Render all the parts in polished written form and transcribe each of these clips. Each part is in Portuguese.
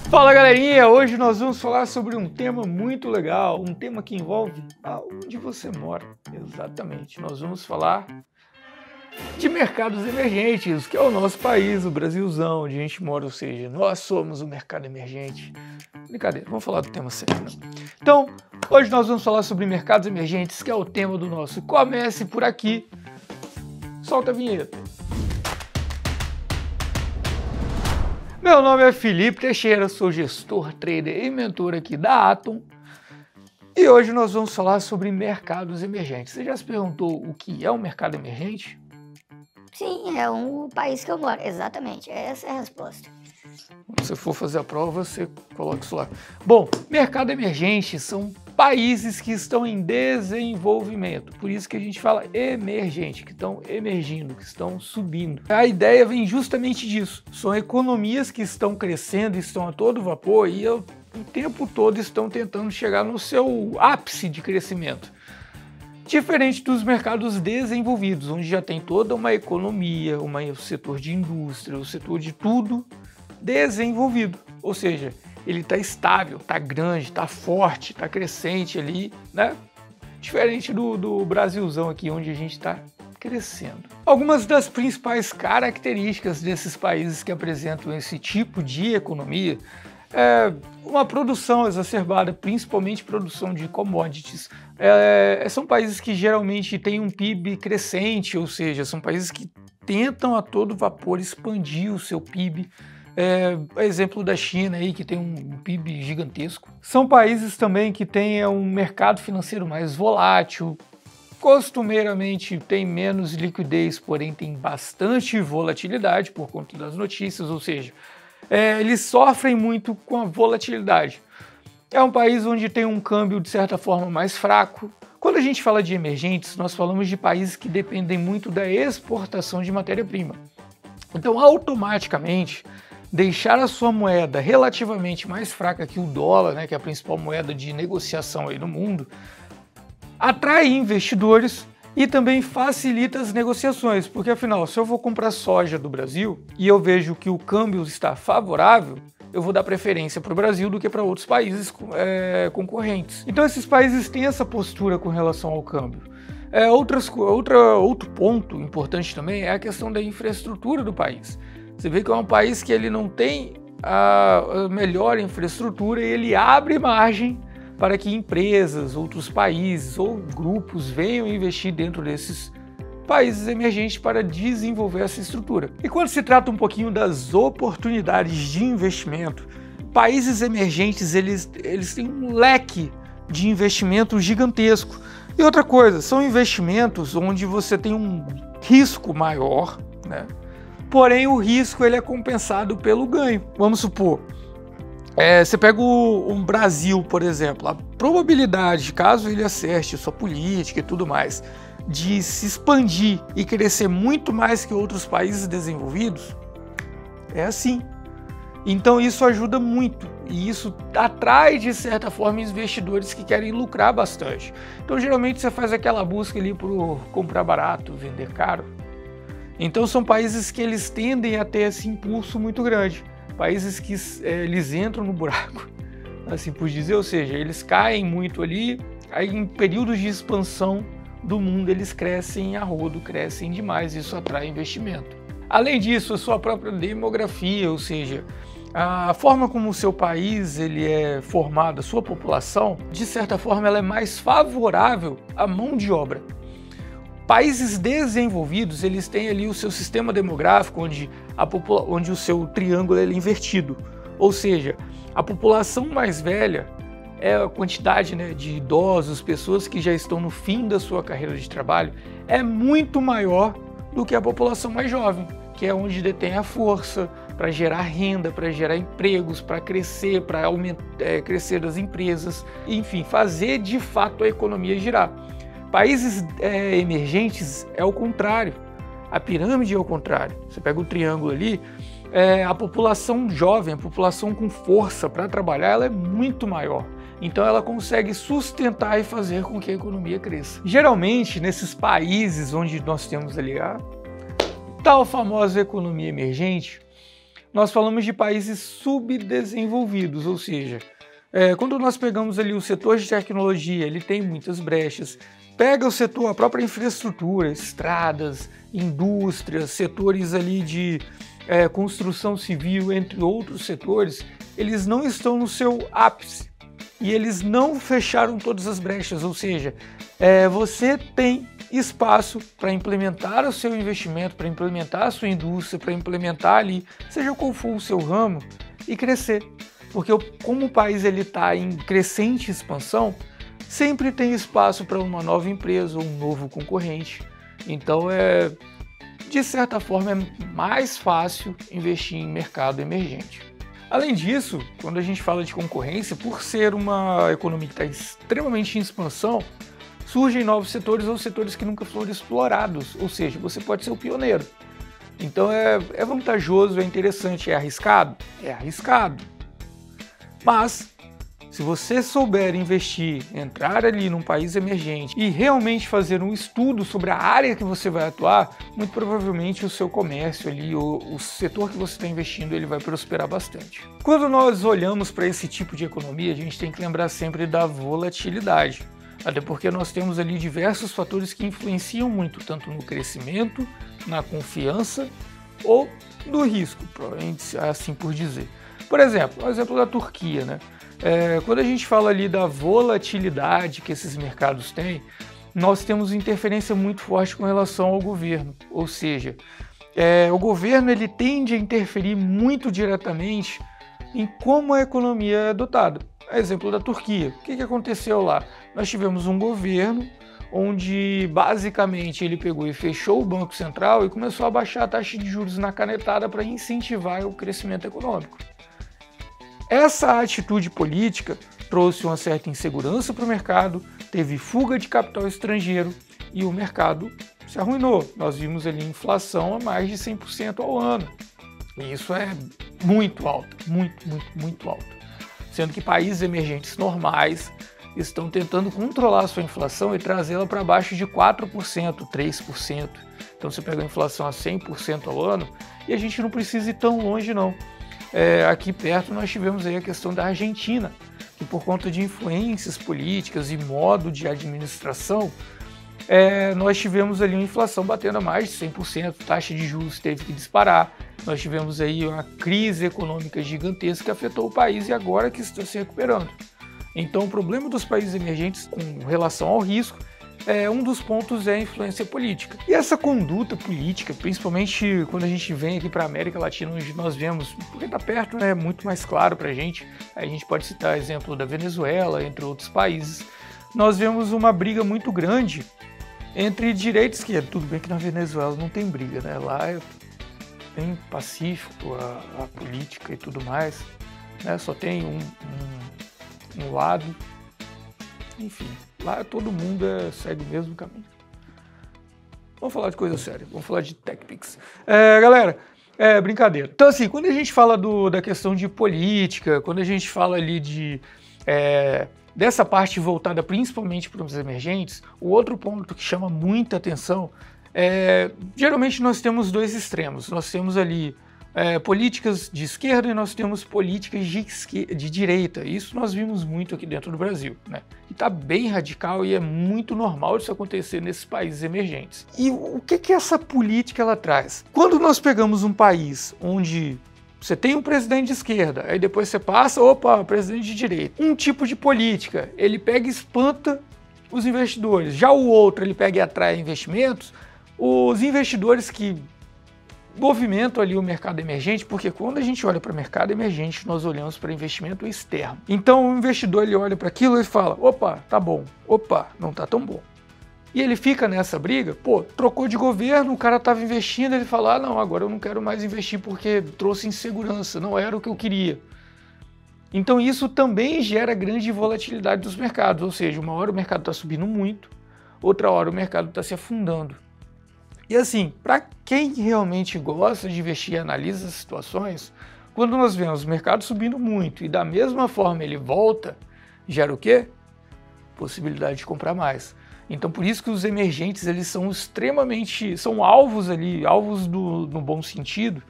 Fala galerinha, hoje nós vamos falar sobre um tema muito legal, um tema que envolve onde você mora. Exatamente, nós vamos falar de mercados emergentes, que é o nosso país, o Brasilzão, onde a gente mora, ou seja, nós somos o mercado emergente. Brincadeira, vamos falar do tema sério, não? Então, hoje nós vamos falar sobre mercados emergentes, que é o tema do nosso Comece por Aqui. Solta a vinheta. Meu nome é Felipe Teixeira, sou gestor, trader e mentor aqui da Atom. E hoje nós vamos falar sobre mercados emergentes. Você já se perguntou o que é um mercado emergente? Sim, é um país que eu moro, exatamente, essa é a resposta. Se você for fazer a prova, você coloca isso lá. Bom, mercado emergente são países que estão em desenvolvimento, por isso que a gente fala emergente, que estão emergindo, que estão subindo. A ideia vem justamente disso, são economias que estão crescendo, estão a todo vapor e o tempo todo estão tentando chegar no seu ápice de crescimento. Diferente dos mercados desenvolvidos, onde já tem toda uma economia, o setor de indústria, o setor de tudo desenvolvido, ou seja, ele está estável, está grande, está forte, está crescente ali, né? Diferente do Brasilzão aqui, onde a gente está crescendo. Algumas das principais características desses países que apresentam esse tipo de economia é uma produção exacerbada, principalmente produção de commodities. São países que geralmente têm um PIB crescente, ou seja, são países que tentam a todo vapor expandir o seu PIB. Exemplo da China aí, que tem um PIB gigantesco. São países também que têm um mercado financeiro mais volátil, costumeiramente tem menos liquidez, porém tem bastante volatilidade por conta das notícias, ou seja, eles sofrem muito com a volatilidade. É um país onde tem um câmbio de certa forma mais fraco. Quando a gente fala de emergentes, nós falamos de países que dependem muito da exportação de matéria-prima. Então, automaticamente, deixar a sua moeda relativamente mais fraca que o dólar, né, que é a principal moeda de negociação aí no mundo, atrai investidores e também facilita as negociações, porque afinal, se eu vou comprar soja do Brasil e eu vejo que o câmbio está favorável, eu vou dar preferência para o Brasil do que para outros países concorrentes. Então esses países têm essa postura com relação ao câmbio. Outro ponto importante também é a questão da infraestrutura do país. Você vê que é um país que ele não tem a melhor infraestrutura e ele abre margem para que empresas, outros países ou grupos venham investir dentro desses países emergentes para desenvolver essa estrutura. E quando se trata um pouquinho das oportunidades de investimento, países emergentes eles têm um leque de investimento gigantesco. E outra coisa, são investimentos onde você tem um risco maior, né? Porém, o risco ele é compensado pelo ganho. Vamos supor, você pega um Brasil, por exemplo, a probabilidade, caso ele acerte sua política e tudo mais, de se expandir e crescer muito mais que outros países desenvolvidos, é assim. Então isso ajuda muito e isso atrai de certa forma investidores que querem lucrar bastante. Então geralmente você faz aquela busca ali por comprar barato, vender caro. Então são países que eles tendem a ter esse impulso muito grande, países que eles entram no buraco, assim por dizer, ou seja, eles caem muito ali, aí em períodos de expansão do mundo eles crescem a rodo, crescem demais, isso atrai investimento. Além disso, a sua própria demografia, ou seja, a forma como o seu país ele é formado, a sua população, de certa forma ela é mais favorável à mão de obra. Países desenvolvidos, eles têm ali o seu sistema demográfico, onde o seu triângulo é invertido. Ou seja, a população mais velha é a quantidade, né, de idosos, pessoas que já estão no fim da sua carreira de trabalho, é muito maior do que a população mais jovem, que é onde detém a força para gerar renda, para gerar empregos, para crescer, crescer das empresas, enfim, fazer de fato a economia girar. Países emergentes é o contrário, a pirâmide é o contrário. Você pega o triângulo ali, a população jovem, a população com força para trabalhar, ela é muito maior. Então ela consegue sustentar e fazer com que a economia cresça. Geralmente, nesses países onde nós temos ali a tal famosa economia emergente, nós falamos de países subdesenvolvidos, ou seja, quando nós pegamos ali o setor de tecnologia, ele tem muitas brechas. Pega o setor, a própria infraestrutura, estradas, indústrias, setores ali de construção civil, entre outros setores, eles não estão no seu ápice e eles não fecharam todas as brechas, ou seja, você tem espaço para implementar o seu investimento, para implementar a sua indústria, para implementar ali, seja qual for o seu ramo, e crescer. Porque como o país está em crescente expansão, sempre tem espaço para uma nova empresa ou um novo concorrente. Então, de certa forma, é mais fácil investir em mercado emergente. Além disso, quando a gente fala de concorrência, por ser uma economia que está extremamente em expansão, surgem novos setores ou setores que nunca foram explorados, ou seja, você pode ser o pioneiro. Então é vantajoso, é interessante, é arriscado? É arriscado. Mas, se você souber investir, entrar ali num país emergente e realmente fazer um estudo sobre a área que você vai atuar, muito provavelmente o seu comércio ali, o setor que você está investindo, ele vai prosperar bastante. Quando nós olhamos para esse tipo de economia, a gente tem que lembrar sempre da volatilidade. Até porque nós temos ali diversos fatores que influenciam muito, tanto no crescimento, na confiança ou no risco, provavelmente assim por dizer. Por exemplo, o exemplo da Turquia, né? Quando a gente fala ali da volatilidade que esses mercados têm, nós temos interferência muito forte com relação ao governo, ou seja, o governo ele tende a interferir muito diretamente em como a economia é dotada. Exemplo da Turquia, o que aconteceu lá? Nós tivemos um governo onde basicamente ele pegou e fechou o Banco Central e começou a baixar a taxa de juros na canetada para incentivar o crescimento econômico. Essa atitude política trouxe uma certa insegurança para o mercado, teve fuga de capital estrangeiro e o mercado se arruinou. Nós vimos ali inflação a mais de 100% ao ano. E isso é muito alto, muito alto. Sendo que países emergentes normais estão tentando controlar a sua inflação e trazê-la para baixo de 4%, 3%. Então você pega a inflação a 100% ao ano e a gente não precisa ir tão longe não. Aqui perto nós tivemos aí a questão da Argentina, que por conta de influências políticas e modo de administração, nós tivemos ali uma inflação batendo a mais de 100%, taxa de juros teve que disparar, nós tivemos aí uma crise econômica gigantesca que afetou o país e agora que está se recuperando. Então o problema dos países emergentes com relação ao risco, um dos pontos é a influência política. E essa conduta política, principalmente quando a gente vem aqui para a América Latina, onde nós vemos, porque está perto, é muito mais claro para a gente pode citar exemplo da Venezuela, entre outros países, nós vemos uma briga muito grande entre direita e esquerda. Tudo bem que na Venezuela não tem briga, né? Lá é bem pacífico a política e tudo mais, né? Só tem um lado, enfim, lá todo mundo segue o mesmo caminho. Vamos falar de coisa séria, vamos falar de TechPix. Galera, brincadeira. Então assim, quando a gente fala da questão de política, quando a gente fala ali dessa parte voltada principalmente para os emergentes, o outro ponto que chama muita atenção geralmente nós temos dois extremos. Nós temos ali políticas de esquerda e nós temos políticas de direita. Isso nós vimos muito aqui dentro do Brasil, né? E está bem radical e é muito normal isso acontecer nesses países emergentes. E o que essa política ela traz? Quando nós pegamos um país onde você tem um presidente de esquerda, aí depois você passa, presidente de direita. Um tipo de política, ele pega e espanta os investidores. Já o outro, ele pega e atrai investimentos. Os investidores que movimentam ali o mercado emergente, porque quando a gente olha para o mercado emergente, nós olhamos para investimento externo. Então o investidor ele olha para aquilo e fala, tá bom, não tá tão bom. E ele fica nessa briga, trocou de governo, o cara estava investindo, ele fala, não, agora eu não quero mais investir porque trouxe insegurança, não era o que eu queria. Então isso também gera grande volatilidade dos mercados, ou seja, uma hora o mercado está subindo muito, outra hora o mercado está se afundando. E assim, para quem realmente gosta de investir e analisa as situações, quando nós vemos o mercado subindo muito e da mesma forma ele volta, gera o quê? Possibilidade de comprar mais. Então por isso que os emergentes eles são extremamente, são alvos ali, alvos no bom sentido,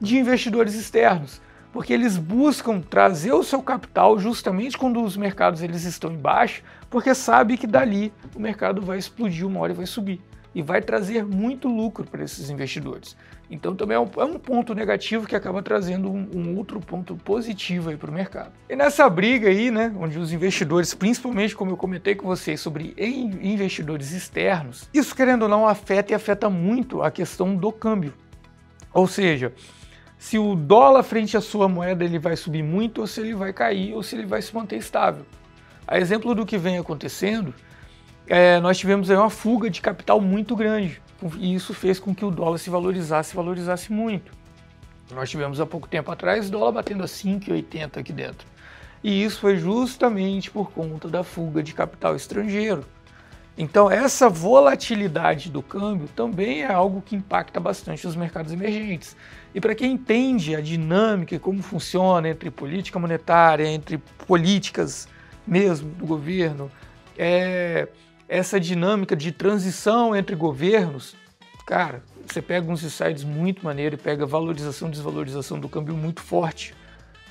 de investidores externos, porque eles buscam trazer o seu capital justamente quando os mercados eles estão em baixa, porque sabe que dali o mercado vai explodir uma hora e vai subir, e vai trazer muito lucro para esses investidores. Então também é um ponto negativo que acaba trazendo um outro ponto positivo para o mercado. E nessa briga aí, né, onde os investidores, principalmente como eu comentei com vocês sobre investidores externos, isso querendo ou não afeta muito a questão do câmbio. Ou seja, se o dólar frente à sua moeda ele vai subir muito, ou se ele vai cair, ou se ele vai se manter estável. A exemplo do que vem acontecendo, nós tivemos aí uma fuga de capital muito grande, e isso fez com que o dólar se valorizasse muito. Nós tivemos há pouco tempo atrás o dólar batendo a 5,80 aqui dentro. E isso foi justamente por conta da fuga de capital estrangeiro. Então essa volatilidade do câmbio também é algo que impacta bastante os mercados emergentes. E para quem entende a dinâmica e como funciona entre política monetária, entre políticas mesmo do governo, essa dinâmica de transição entre governos, cara, você pega uns insights muito maneiros e pega valorização e desvalorização do câmbio muito forte.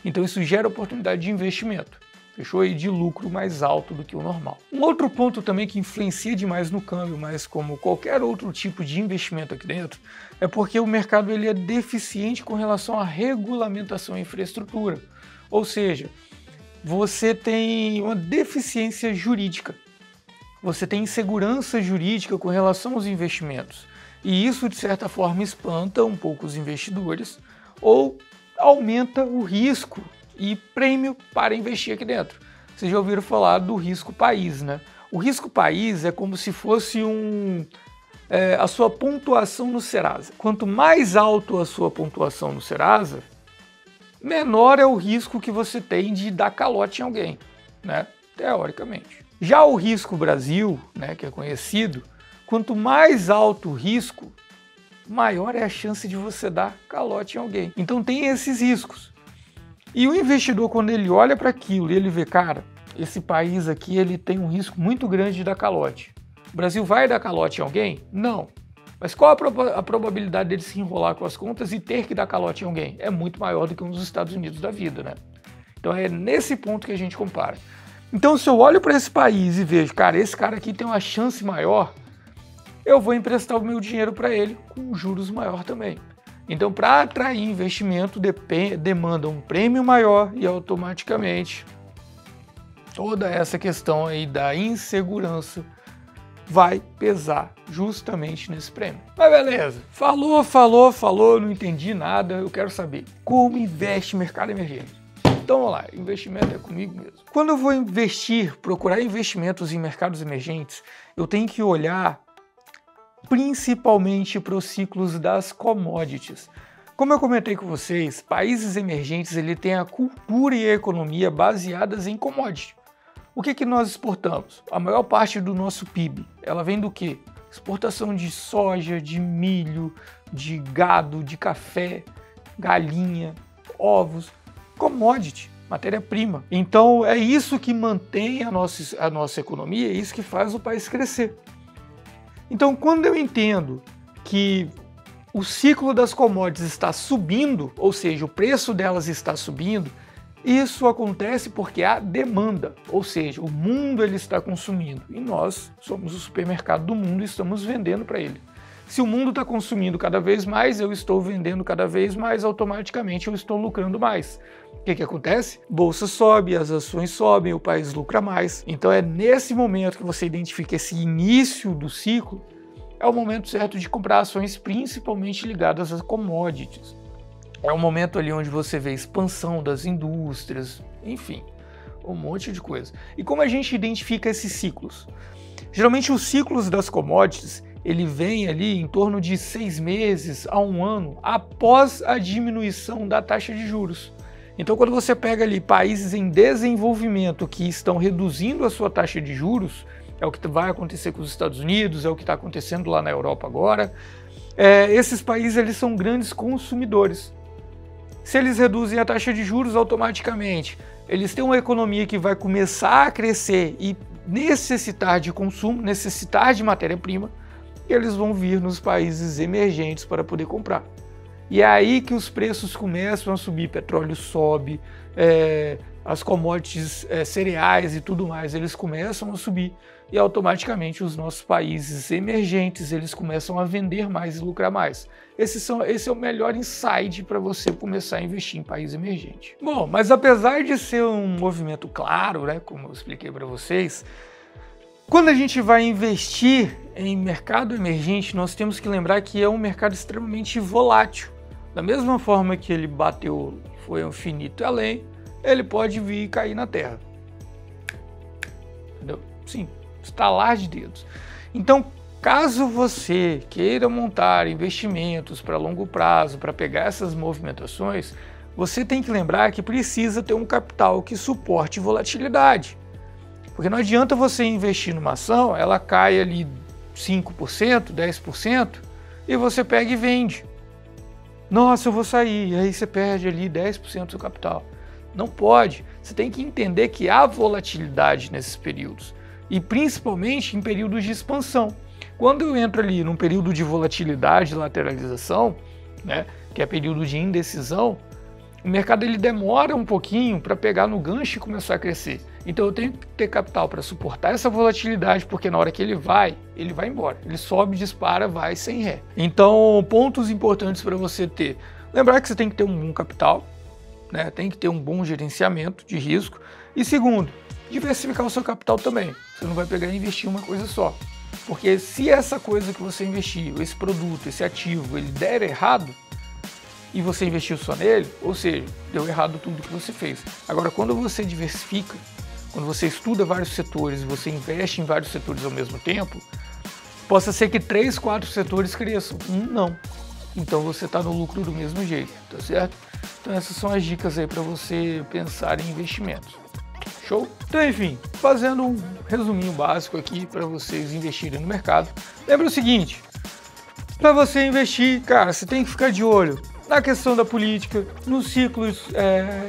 Então isso gera oportunidade de investimento. Fechou aí de lucro mais alto do que o normal. Um outro ponto também que influencia demais no câmbio, mas como qualquer outro tipo de investimento aqui dentro, é porque o mercado ele é deficiente com relação à regulamentação e infraestrutura. Ou seja, você tem uma deficiência jurídica. Você tem insegurança jurídica com relação aos investimentos. E isso, de certa forma, espanta um pouco os investidores ou aumenta o risco e prêmio para investir aqui dentro. Vocês já ouviram falar do risco país, né? O risco país é como se fosse a sua pontuação no Serasa. Quanto mais alto a sua pontuação no Serasa, menor é o risco que você tem de dar calote em alguém, né? Teoricamente. Já o risco Brasil, né, que é conhecido, quanto mais alto o risco, maior é a chance de você dar calote em alguém. Então tem esses riscos. E o investidor, quando ele olha para aquilo e ele vê, cara, esse país aqui ele tem um risco muito grande de dar calote. O Brasil vai dar calote em alguém? Não. Mas qual a probabilidade dele se enrolar com as contas e ter que dar calote em alguém? É muito maior do que um dos Estados Unidos da vida, né? Então é nesse ponto que a gente compara. Então se eu olho para esse país e vejo, cara, esse cara aqui tem uma chance maior, eu vou emprestar o meu dinheiro para ele com juros maior também. Então para atrair investimento demanda um prêmio maior e automaticamente toda essa questão aí da insegurança vai pesar justamente nesse prêmio. Mas beleza, falou, não entendi nada, eu quero saber como investe mercado emergente. Então vamos lá, investimento é comigo mesmo. Quando eu vou investir, procurar investimentos em mercados emergentes, eu tenho que olhar principalmente para os ciclos das commodities. Como eu comentei com vocês, países emergentes ele tem a cultura e a economia baseadas em commodity. O que nós exportamos? A maior parte do nosso PIB, ela vem do quê? Exportação de soja, de milho, de gado, de café, galinha, ovos, commodity, matéria-prima. Então é isso que mantém a nossa economia, é isso que faz o país crescer. Então quando eu entendo que o ciclo das commodities está subindo, ou seja, o preço delas está subindo, isso acontece porque há demanda, ou seja, o mundo ele está consumindo e nós somos o supermercado do mundo e estamos vendendo para ele. Se o mundo está consumindo cada vez mais, eu estou vendendo cada vez mais, automaticamente eu estou lucrando mais. O que acontece? Bolsa sobe, as ações sobem, o país lucra mais. Então é nesse momento que você identifica esse início do ciclo, é o momento certo de comprar ações principalmente ligadas às commodities. É o momento ali onde você vê expansão das indústrias, enfim, um monte de coisa. E como a gente identifica esses ciclos? Geralmente os ciclos das commodities, ele vem ali em torno de 6 meses a 1 ano após a diminuição da taxa de juros. Então quando você pega ali países em desenvolvimento que estão reduzindo a sua taxa de juros, é o que vai acontecer com os Estados Unidos, é o que está acontecendo lá na Europa agora, esses países eles são grandes consumidores. Se eles reduzem a taxa de juros automaticamente, eles têm uma economia que vai começar a crescer e necessitar de consumo, necessitar de matéria-prima, e eles vão vir nos países emergentes para poder comprar. E é aí que os preços começam a subir, petróleo sobe, as commodities cereais e tudo mais, eles começam a subir e automaticamente os nossos países emergentes, eles começam a vender mais e lucrar mais. Esse é o melhor insight para você começar a investir em país emergente. Bom, mas apesar de ser um movimento claro, né, como eu expliquei para vocês, quando a gente vai investir em mercado emergente, nós temos que lembrar que é um mercado extremamente volátil. Da mesma forma que ele bateu, foi infinito e além, ele pode vir e cair na terra. Entendeu? Sim, estalar de dedos. Então, caso você queira montar investimentos para longo prazo, para pegar essas movimentações, você tem que lembrar que precisa ter um capital que suporte volatilidade. Porque não adianta você investir numa ação, ela cai ali 5%, 10%, e você pega e vende. Nossa, eu vou sair, e aí você perde ali 10% do seu capital. Não pode. Você tem que entender que há volatilidade nesses períodos, e principalmente em períodos de expansão. Quando eu entro ali num período de volatilidade, lateralização, né, que é período de indecisão, o mercado ele demora um pouquinho para pegar no gancho e começar a crescer. Então eu tenho que ter capital para suportar essa volatilidade, porque na hora que ele vai embora. Ele sobe, dispara, vai sem ré. Então, pontos importantes para você ter. Lembrar que você tem que ter um bom capital, né? Tem que ter um bom gerenciamento de risco. E segundo, diversificar o seu capital também. Você não vai pegar e investir em uma coisa só. Porque se essa coisa que você investiu, esse produto, esse ativo, ele der errado, e você investiu só nele, ou seja, deu errado tudo que você fez. Agora, quando você diversifica, quando você estuda vários setores e você investe em vários setores ao mesmo tempo, possa ser que 3, 4 setores cresçam, não. Então você está no lucro do mesmo jeito, tá certo? Então essas são as dicas aí para você pensar em investimentos. Show? Então, enfim, fazendo um resuminho básico aqui para vocês investirem no mercado. Lembra o seguinte, para você investir, cara, você tem que ficar de olho na questão da política, nos ciclos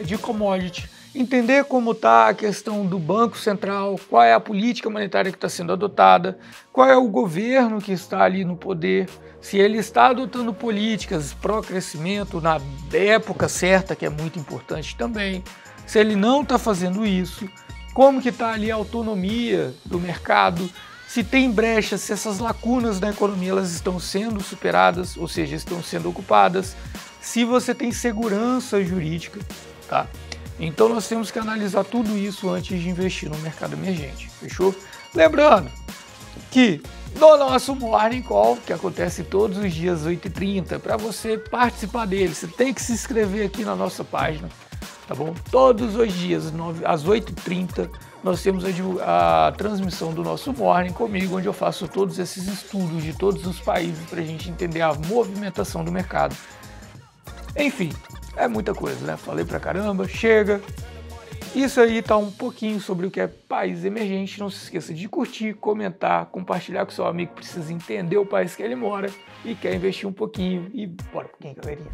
de commodity, entender como está a questão do Banco Central, qual é a política monetária que está sendo adotada, qual é o governo que está ali no poder, se ele está adotando políticas pró-crescimento na época certa, que é muito importante também, se ele não está fazendo isso, como que está ali a autonomia do mercado, se tem brechas, se essas lacunas na economia elas estão sendo superadas, ou seja, estão sendo ocupadas, se você tem segurança jurídica, tá? Então nós temos que analisar tudo isso antes de investir no mercado emergente, fechou? Lembrando que no nosso Morning Call, que acontece todos os dias 8h30, para você participar dele, você tem que se inscrever aqui na nossa página, tá bom? Todos os dias, às 8h30, nós temos a transmissão do nosso Morning comigo, onde eu faço todos esses estudos de todos os países para a gente entender a movimentação do mercado. Enfim, é muita coisa, né? Falei pra caramba, chega. Isso aí tá um pouquinho sobre o que é país emergente. Não se esqueça de curtir, comentar, compartilhar com seu amigo que precisa entender o país que ele mora e quer investir um pouquinho. E bora um pouquinho, galerinha.